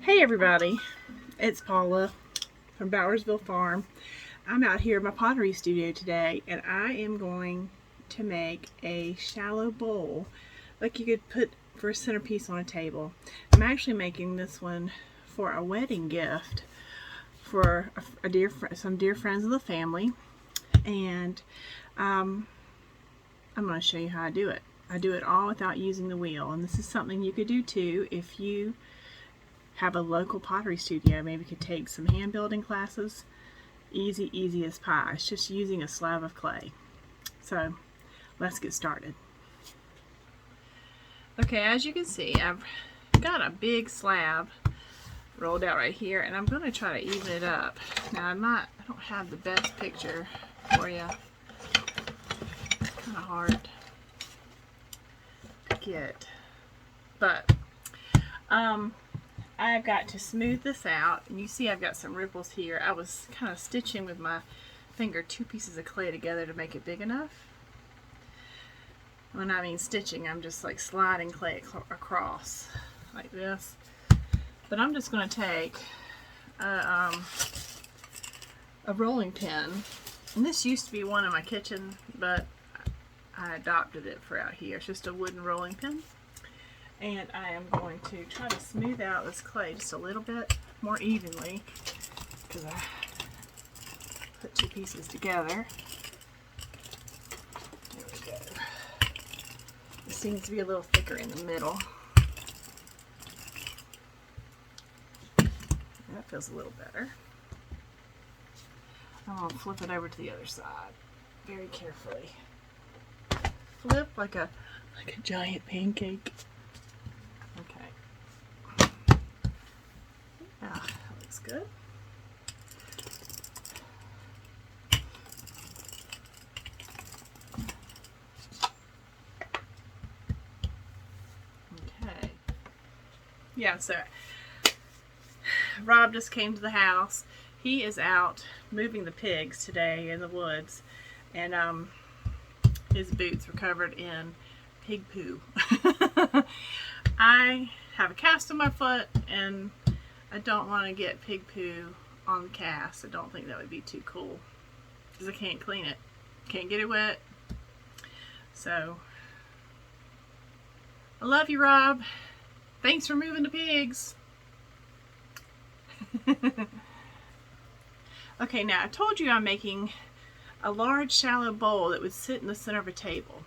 Hey everybody, it's Paula from Bowersville Farm. I'm out here in my pottery studio today and I am going to make a shallow bowl like you could put for a centerpiece on a table. I'm actually making this one for a wedding gift for some dear friends of the family, and I'm going to show you how I do it. I do it all without using the wheel, and this is something you could do too if you have a local pottery studio. Maybe you could take some hand building classes. Easy as pie. It's just using a slab of clay. So let's get started. Okay, as you can see, I've got a big slab rolled out right here, and I'm going to try to even it up. Now I don't have the best picture for you. It's kind of hard to get, but I've got to smooth this out, and you see I've got some ripples here. I was kind of stitching with my finger 2 pieces of clay together to make it big enough. When I mean stitching, I'm just like sliding clay across like this. But I'm just going to take a rolling pin, and this used to be one in my kitchen, but I adopted it for out here. It's just a wooden rolling pin. And I am going to try to smooth out this clay just a little bit more evenly, because I put 2 pieces together. There we go. It seems to be a little thicker in the middle. That feels a little better. I'm going to flip it over to the other side very carefully. Flip like a giant pancake. Okay. Ah, that looks good. Okay. Yeah, so Rob just came to the house. He is out moving the pigs today in the woods, and his boots were covered in pig poo. I have a cast on my foot, and I don't want to get pig poo on the cast. I don't think that would be too cool, because I can't clean it. Can't get it wet. So, I love you, Rob. Thanks for moving the pigs. Okay, now I told you I'm making a large shallow bowl that would sit in the center of a table.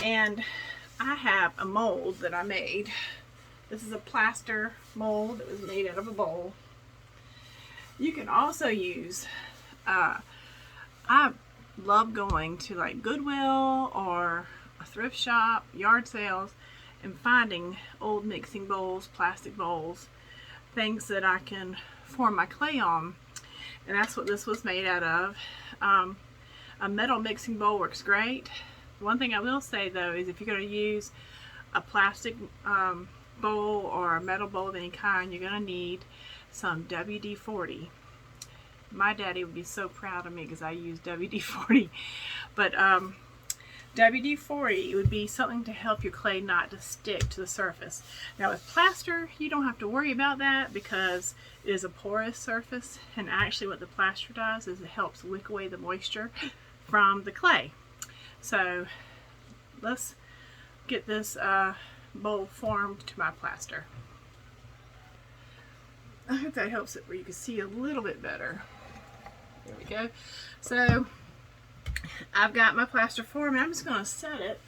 And I have a mold that I made. This is a plaster mold that was made out of a bowl. You can also use, I love going to like Goodwill or a thrift shop, yard sales, and finding old mixing bowls, plastic bowls, things that I can form my clay on. And that's what this was made out of. A metal mixing bowl works great. One thing I will say though is if you're going to use a plastic bowl or a metal bowl of any kind, you're going to need some WD-40. My daddy would be so proud of me because I use WD-40. But WD-40 would be something to help your clay not to stick to the surface. Now with plaster, you don't have to worry about that because it is a porous surface, and actually what the plaster does is it helps wick away the moisture from the clay. So let's get this bowl formed to my plaster. I hope that helps it where you can see a little bit better. There we go. So I've got my plaster formed. I'm just going to set it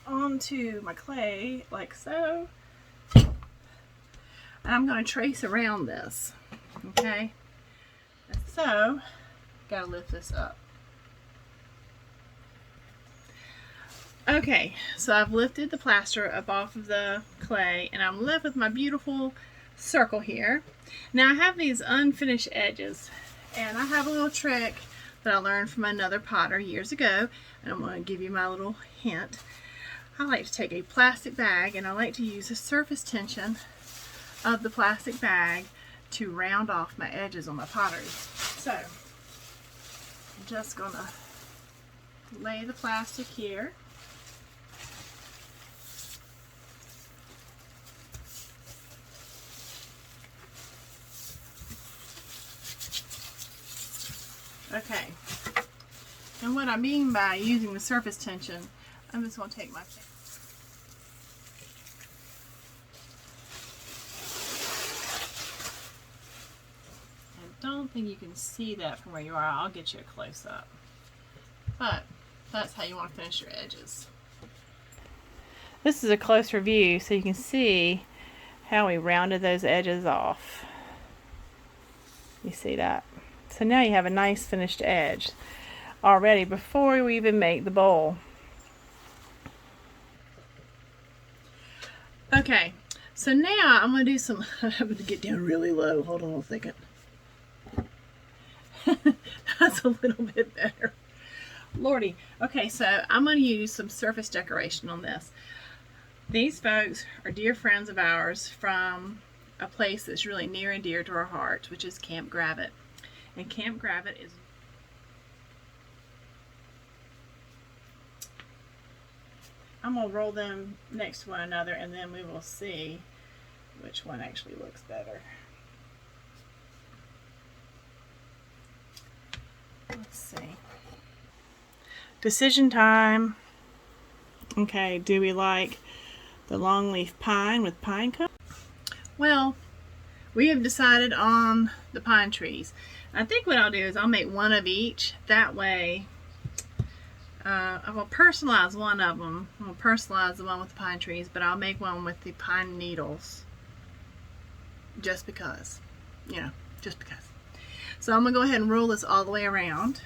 onto my clay like so. And I'm going to trace around this. Okay? So, got to lift this up. Okay, so I've lifted the plaster up off of the clay, and I'm left with my beautiful circle here. Now I have these unfinished edges, and I have a little trick that I learned from another potter years ago, and I'm going to give you my little hint. I like to take a plastic bag, and I like to use the surface tension of the plastic bag to round off my edges on my pottery. So I'm just going to lay the plastic here. Okay, and what I mean by using the surface tension, I'm just going to take my finger. I don't think you can see that from where you are. I'll get you a close-up. But that's how you want to finish your edges. This is a closer view so you can see how we rounded those edges off. You see that? So now you have a nice finished edge already before we even make the bowl. Okay, so now I'm going to do some, I'm going to get down really low. Hold on a second. That's a little bit better. Lordy. Okay, so I'm going to use some surface decoration on this. These folks are dear friends of ours from a place that's really near and dear to our hearts, which is Camp Gravett. And Camp Gravett is... I'm going to roll them next to one another and then we will see which one actually looks better. Let's see. Decision time. Okay, do we like the longleaf pine with pine cones? Well, we have decided on the pine trees. I think what I'll do is I'll make one of each. That way, I will personalize one of them. I'll personalize the one with the pine trees, but I'll make one with the pine needles. Just because. You know, just because. So I'm going to go ahead and roll this all the way around.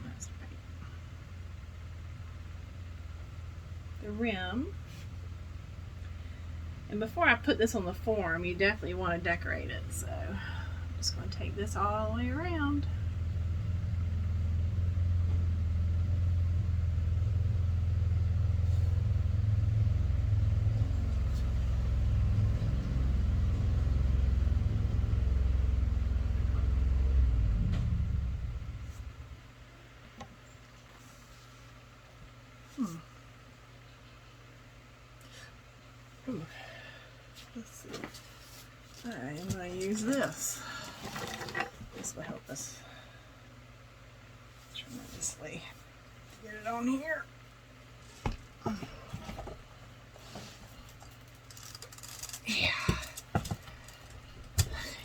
That's right. The rim. And before I put this on the form, you definitely want to decorate it. So I'm just going to take this all the way around. Ooh. Let's see. I am going to use this. This will help us tremendously. Get it on here. Yeah.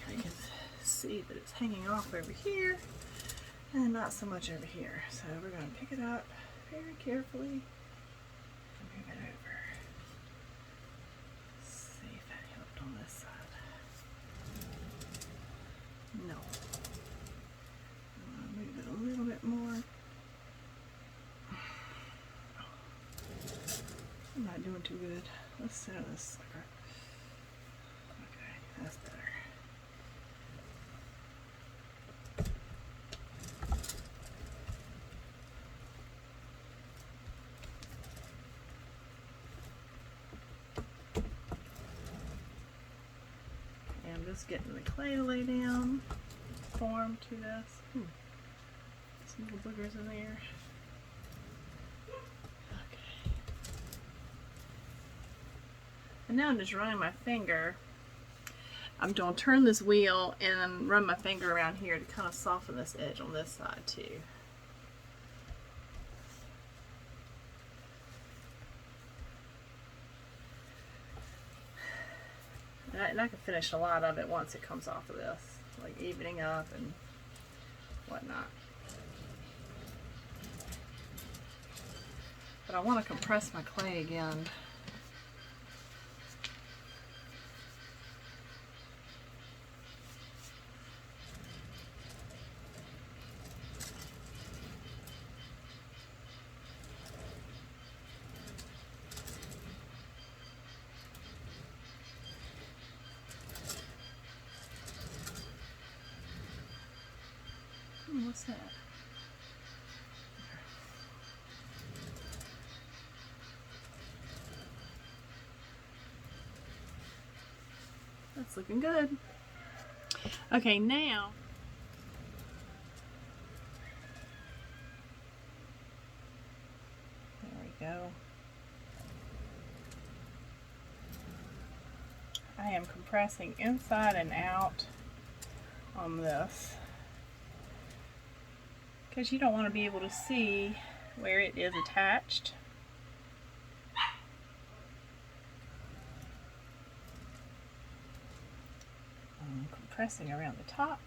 We can see that it's hanging off over here and not so much over here. So we're going to pick it up very carefully and move it over. On this side. No. I'm going to move it a little bit more. I'm not doing too good. Let's center this sucker. Okay, that's better. Just getting the clay to lay down, form to this. Some little boogers in there. Okay. And now I'm just running my finger. I'm going to turn this wheel and run my finger around here to kind of soften this edge on this side too. And I can finish a lot of it once it comes off of this, like evening up and whatnot. But I want to compress my clay again. What's that? That's looking good. Okay, now there we go. I am compressing inside and out on this, because you don't want to be able to see where it is attached. I'm compressing around the top.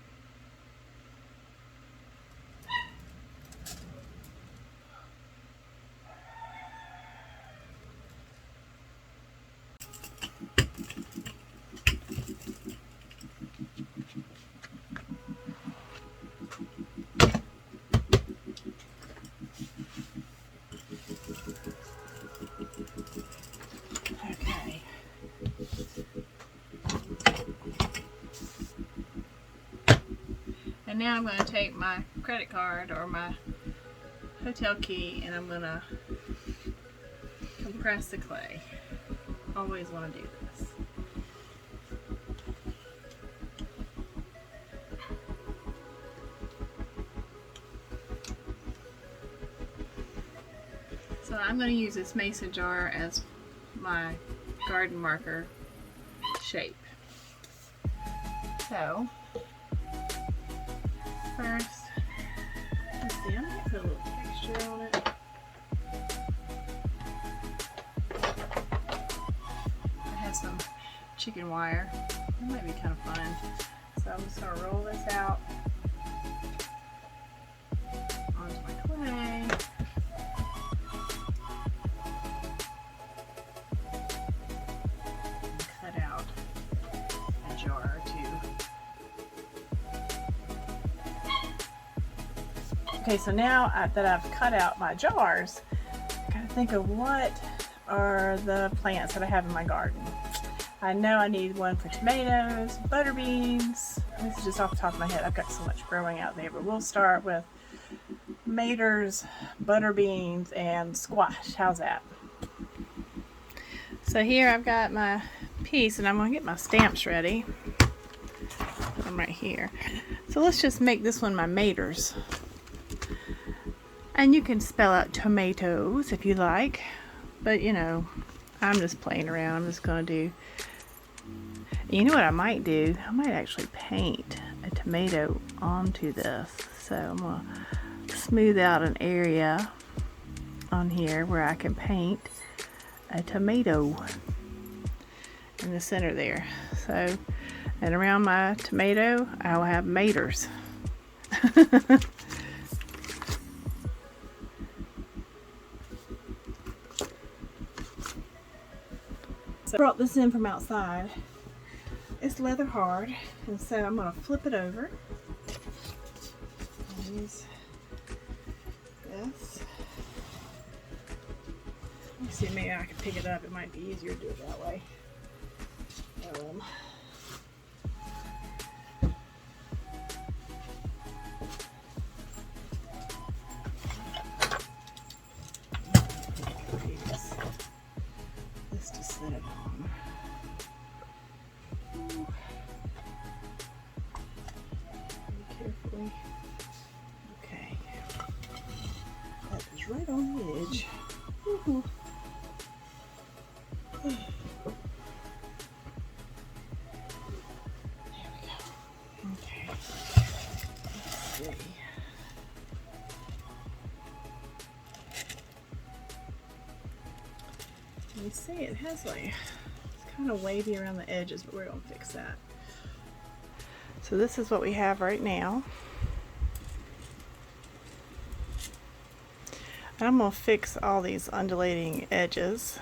Okay. And now I'm going to take my credit card or my hotel key and I'm going to compress the clay. Always want to do this. So I'm going to use this mason jar as my garden marker shape. So first, let's see, I'm going to put a little texture on it. I have some chicken wire. That might be kind of fun. So I'm just going to roll this out onto my clay. And cut out a jar or two. Okay, so now that I've cut out my jars, I gotta think of what are the plants that I have in my garden. I know I need one for tomatoes, butter beans. This is just off the top of my head. I've got so much growing out there, but we'll start with tomatoes, butter beans, and squash. How's that? So here I've got my piece, and I'm gonna get my stamps ready. I'm right here. So let's just make this one my maters. And you can spell out tomatoes if you like, but you know, I'm just playing around. I'm just gonna do, you know what I might do? I might actually paint a tomato onto this. So I'm gonna smooth out an area on here where I can paint a tomato in the center there. So, and around my tomato, I'll have maters. So I brought this in from outside. It's leather hard, and so I'm going to flip it over. And use this. Let me see, maybe I can pick it up. It might be easier to do it that way. This to set it on. Very carefully. Okay. That is right on the edge. Woohoo. There we go. Okay. Let's see. You see it has like, it's kind of wavy around the edges, but we're going to fix that. So this is what we have right now. And I'm going to fix all these undulating edges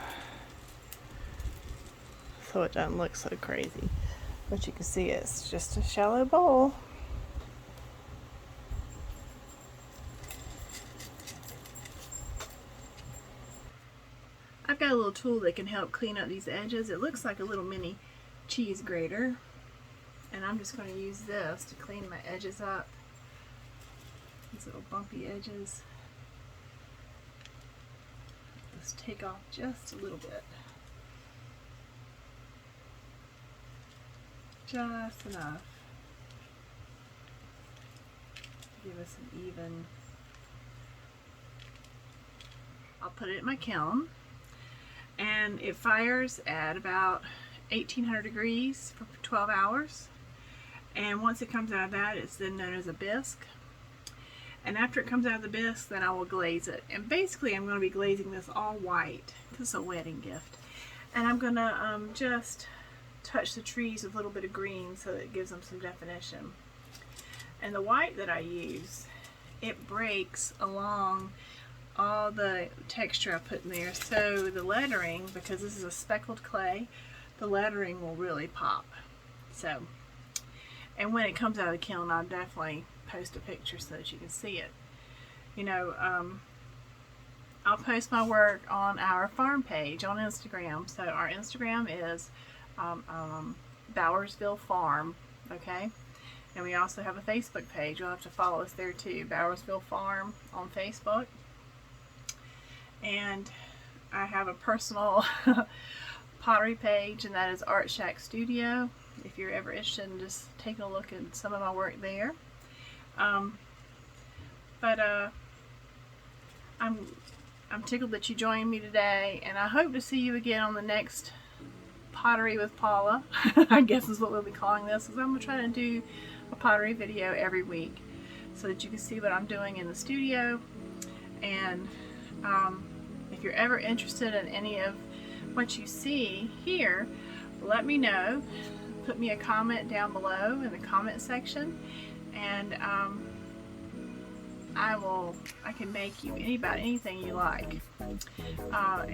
so it doesn't look so crazy. But you can see it's just a shallow bowl. I've got a little tool that can help clean up these edges. It looks like a little mini cheese grater. And I'm just going to use this to clean my edges up. These little bumpy edges. Just take off just a little bit. Just enough to give us an even. I'll put it in my kiln, and it fires at about 1800 degrees for 12 hours, And once it comes out of that, it's then known as a bisque. And after it comes out of the bisque, then I will glaze it. And basically I'm going to be glazing this all white because it's a wedding gift. And I'm going to just touch the trees with a little bit of green so that it gives them some definition. And the white that I use, it breaks along all the texture I put in there. So the lettering, because this is a speckled clay, the lettering will really pop. So, and when it comes out of the kiln, I'll definitely post a picture so that you can see it. You know, I'll post my work on our farm page on Instagram. So our Instagram is Bowersville Farm, okay? And we also have a Facebook page. You'll have to follow us there too, Bowersville Farm on Facebook. And I have a personal pottery page, and that is Art Shack Studio. If you're ever interested in just taking a look at some of my work there. I'm tickled that you joined me today, and I hope to see you again on the next Pottery with Paula. I guess is what we'll be calling this, because I'm going to try to do a pottery video every week so that you can see what I'm doing in the studio. And if you're ever interested in any of what you see here, let me know. Put me a comment down below in the comment section, and I can make you about anything you like.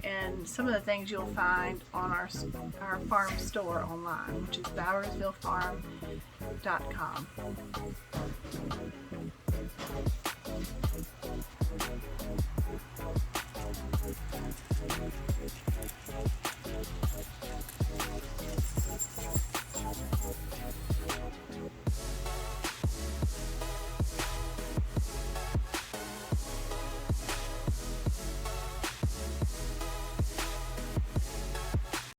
And some of the things you'll find on our farm store online, which is bowersvillefarm.com.